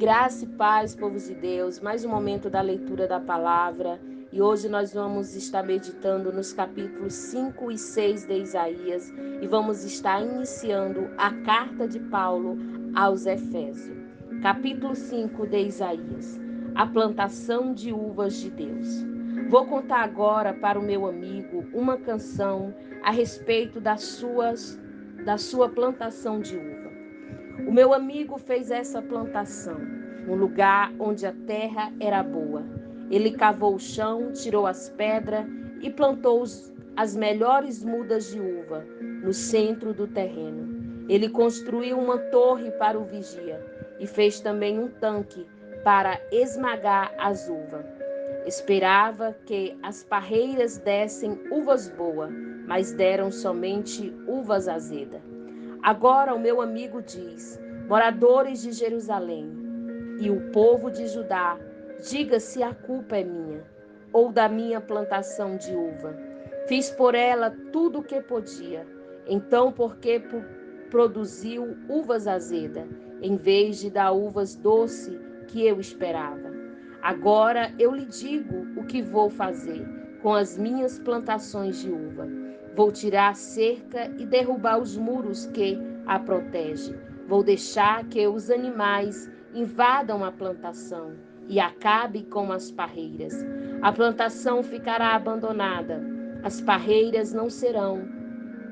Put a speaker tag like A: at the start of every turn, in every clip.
A: Graça e paz, povos de Deus, mais um momento da leitura da palavra. E hoje nós vamos estar meditando nos capítulos 5 e 6 de Isaías e vamos estar iniciando a carta de Paulo aos Efésios. Capítulo 5 de Isaías, a plantação de uvas de Deus. Vou contar agora para o meu amigo uma canção a respeito da sua plantação de uva. O meu amigo fez essa plantação num lugar onde a terra era boa. Ele cavou o chão, tirou as pedras e plantou as melhores mudas de uva no centro do terreno. Ele construiu uma torre para o vigia e fez também um tanque para esmagar as uvas. Esperava que as parreiras dessem uvas boas, mas deram somente uvas azedas. Agora o meu amigo diz: moradores de Jerusalém e o povo de Judá, diga se a culpa é minha ou da minha plantação de uva. Fiz por ela tudo o que podia. Então, por que produziu uvas azedas, em vez de dar uvas doce que eu esperava? Agora eu lhe digo o que vou fazer com as minhas plantações de uva. Vou tirar a cerca e derrubar os muros que a protegem. Vou deixar que os animais invadam a plantação e acabe com as parreiras. A plantação ficará abandonada, as parreiras não serão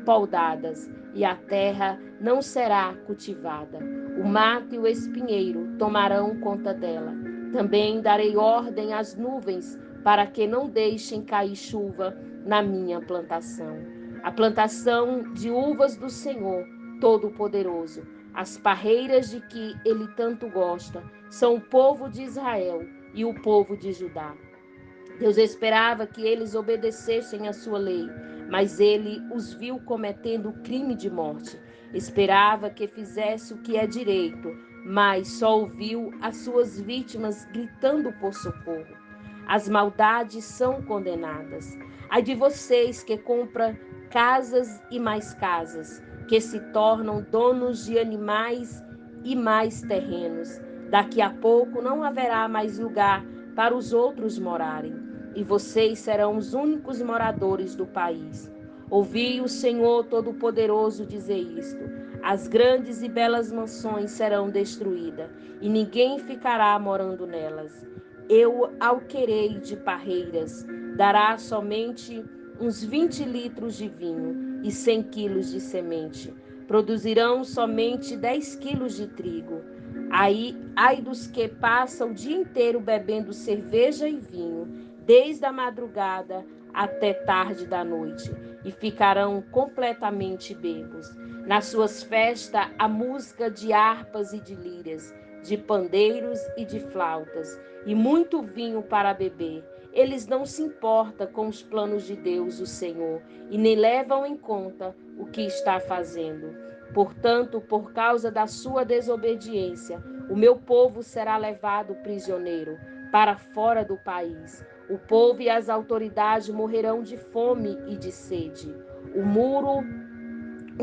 A: podadas e a terra não será cultivada. O mato e o espinheiro tomarão conta dela. Também darei ordem às nuvens para que não deixem cair chuva na minha plantação. A plantação de uvas do Senhor Todo-Poderoso, as parreiras de que ele tanto gosta, são o povo de Israel e o povo de Judá. Deus esperava que eles obedecessem a sua lei, mas ele os viu cometendo crime de morte. Esperava que fizesse o que é direito, mas só ouviu as suas vítimas gritando por socorro. As maldades são condenadas. Ai de vocês que compram casas e mais casas, que se tornam donos de animais e mais terrenos. Daqui a pouco não haverá mais lugar para os outros morarem, e vocês serão os únicos moradores do país. Ouvi o Senhor Todo-Poderoso dizer isto: as grandes e belas mansões serão destruídas, e ninguém ficará morando nelas. Eu alquerei de parreiras, dará somente uns 20 litros de vinho e 100 quilos de semente. Produzirão somente 10 quilos de trigo. Ai dos que passam o dia inteiro bebendo cerveja e vinho, desde a madrugada até tarde da noite, e ficarão completamente bêbados. Nas suas festas, há música de harpas e de lírias, de pandeiros e de flautas, e muito vinho para beber. Eles não se importam com os planos de Deus, o Senhor, e nem levam em conta o que está fazendo. Portanto, por causa da sua desobediência, o meu povo será levado prisioneiro para fora do país. O povo e as autoridades morrerão de fome e de sede. O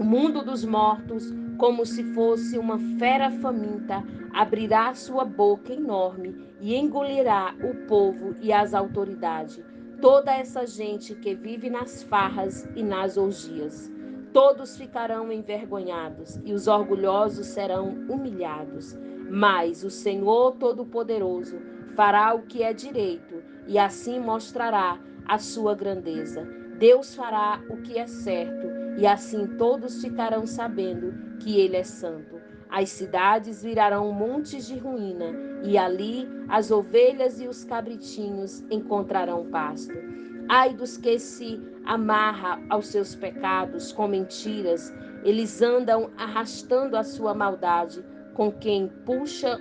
A: mundo dos mortos, como se fosse uma fera faminta, abrirá sua boca enorme e engolirá o povo e as autoridades, toda essa gente que vive nas farras e nas orgias. Todos ficarão envergonhados e os orgulhosos serão humilhados. Mas o Senhor Todo-Poderoso fará o que é direito e assim mostrará a sua grandeza. Deus fará o que é certo e assim todos ficarão sabendo que ele é santo. As cidades virarão montes de ruína e ali as ovelhas e os cabritinhos encontrarão pasto. Ai dos que se amarram aos seus pecados com mentiras, eles andam arrastando a sua maldade como quem puxa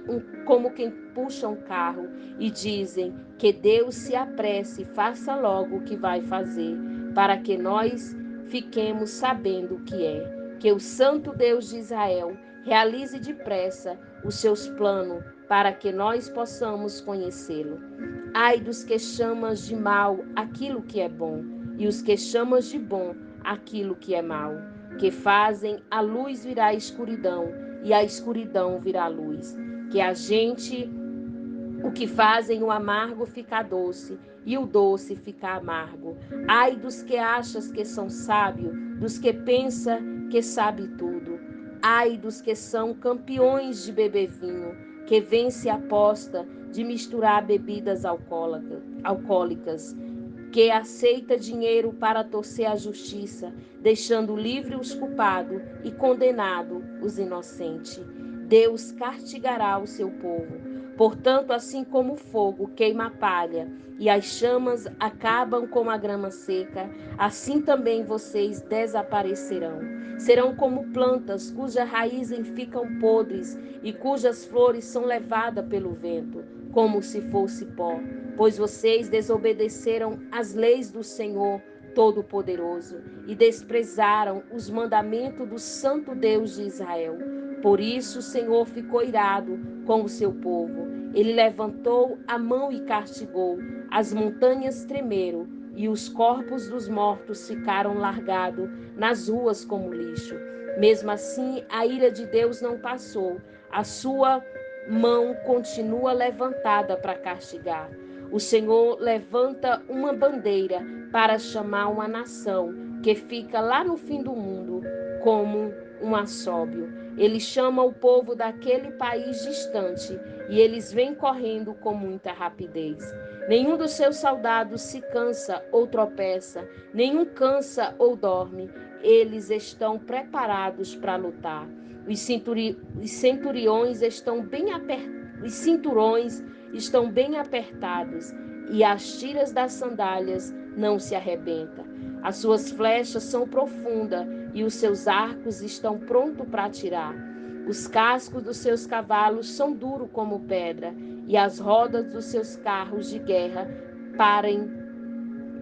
A: um carro e dizem que Deus se apresse e faça logo o que vai fazer, para que nós fiquemos sabendo o que é, que o Santo Deus de Israel realize depressa os seus planos para que nós possamos conhecê-lo. Ai dos que chamam de mal aquilo que é bom, e os que chamam de bom aquilo que é mal, que fazem a luz virar escuridão, e a escuridão virar luz, que o que fazem o amargo ficar doce e o doce ficar amargo. Ai dos que achas que são sábios, dos que pensa que sabe tudo. Ai dos que são campeões de beber vinho, que vence a aposta de misturar bebidas alcoólicas, que aceita dinheiro para torcer a justiça, deixando livre os culpados e condenado os inocentes. Deus castigará o seu povo. Portanto, assim como o fogo queima a palha e as chamas acabam com a grama seca, assim também vocês desaparecerão. Serão como plantas cujas raízes ficam podres e cujas flores são levadas pelo vento, como se fosse pó. Pois vocês desobedeceram as leis do Senhor Todo-Poderoso e desprezaram os mandamentos do Santo Deus de Israel. Por isso o Senhor ficou irado com o seu povo. Ele levantou a mão e castigou. As montanhas tremeram e os corpos dos mortos ficaram largados nas ruas como lixo. Mesmo assim, a ira de Deus não passou. A sua mão continua levantada para castigar. O Senhor levanta uma bandeira para chamar uma nação que fica lá no fim do mundo como um assobio. Ele chama o povo daquele país distante e eles vêm correndo com muita rapidez. Nenhum dos seus soldados se cansa ou tropeça, nenhum cansa ou dorme. Eles estão preparados para lutar. Os cinturões estão bem apertados e as tiras das sandálias não se arrebentam. As suas flechas são profundas e os seus arcos estão prontos para atirar. Os cascos dos seus cavalos são duros como pedra e as rodas dos seus carros de guerra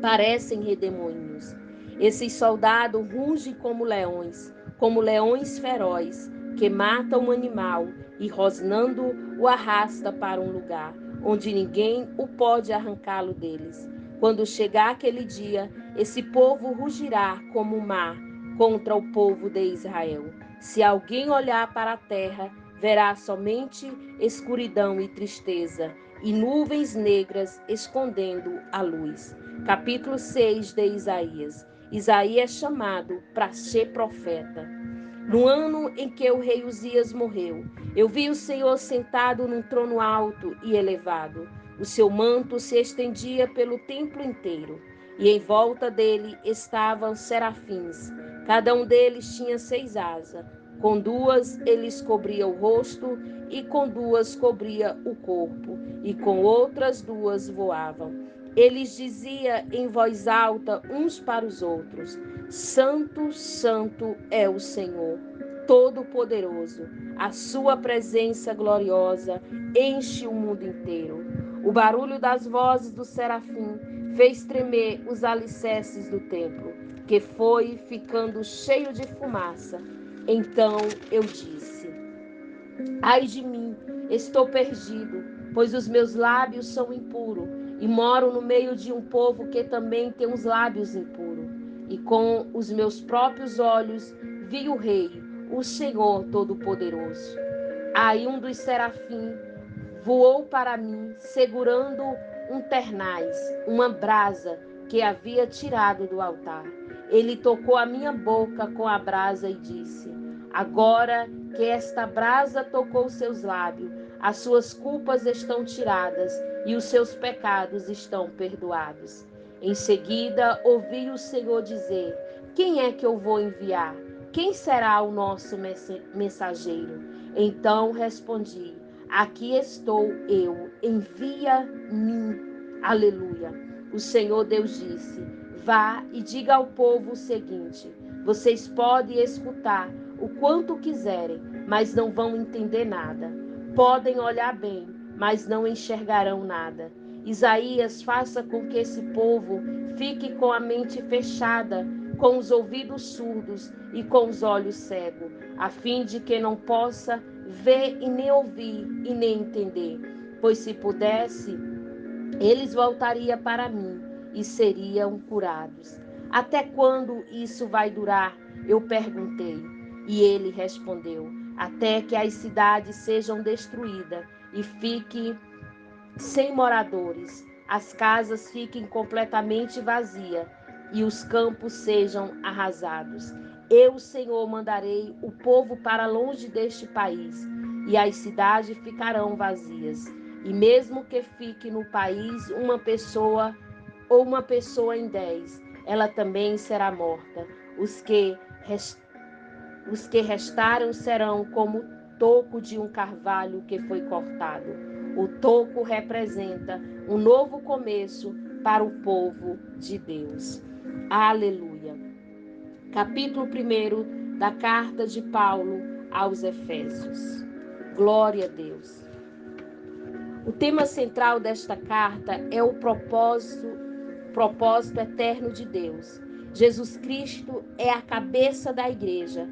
A: parecem redemoinhos. Esses soldados rugem como leões ferozes, que matam um animal e, rosnando, o arrasta para um lugar onde ninguém o pode arrancá-lo deles. Quando chegar aquele dia, esse povo rugirá como o mar contra o povo de Israel. Se alguém olhar para a terra, verá somente escuridão e tristeza, e nuvens negras escondendo a luz. Capítulo 6 de Isaías. Isaías é chamado para ser profeta. No ano em que o rei Uzias morreu, eu vi o Senhor sentado num trono alto e elevado. O seu manto se estendia pelo templo inteiro, e em volta dele estavam serafins. Cada um deles tinha 6 asas. Com 2 eles cobria o rosto, e com 2 cobria o corpo, e com outras 2 voavam. Eles diziam em voz alta uns para os outros: Santo, Santo é o Senhor, Todo-Poderoso. A sua presença gloriosa enche o mundo inteiro. O barulho das vozes do serafim fez tremer os alicerces do templo, que foi ficando cheio de fumaça. Então eu disse: Ai de mim, estou perdido, pois os meus lábios são impuros, e moro no meio de um povo que também tem os lábios impuros. E com os meus próprios olhos vi o Rei, o Senhor Todo-Poderoso. Aí um dos serafins voou para mim, segurando um ternaz, uma brasa que havia tirado do altar. Ele tocou a minha boca com a brasa e disse: Agora que esta brasa tocou seus lábios, as suas culpas estão tiradas e os seus pecados estão perdoados. Em seguida, ouvi o Senhor dizer: Quem é que eu vou enviar? Quem será o nosso mensageiro? Então respondi: Aqui estou eu, envia-me. Aleluia. O Senhor Deus disse: Vá e diga ao povo o seguinte: vocês podem escutar o quanto quiserem, mas não vão entender nada. Podem olhar bem, mas não enxergarão nada. Isaías, faça com que esse povo fique com a mente fechada, com os ouvidos surdos e com os olhos cegos, a fim de que não possa ver e nem ouvir e nem entender. Pois se pudesse, eles voltariam para mim e seriam curados. Até quando isso vai durar? Eu perguntei. E ele respondeu: até que as cidades sejam destruídas e fiquem sem moradores, as casas fiquem completamente vazias e os campos sejam arrasados. Eu, Senhor, mandarei o povo para longe deste país, e as cidades ficarão vazias. E mesmo que fique no país uma pessoa ou uma pessoa em 10, ela também será morta. Os que restaram serão como o toco de um carvalho que foi cortado. O toco representa um novo começo para o povo de Deus. Aleluia. Capítulo 1 da carta de Paulo aos Efésios. Glória a Deus. O tema central desta carta é o propósito eterno de Deus. Jesus Cristo é a cabeça da igreja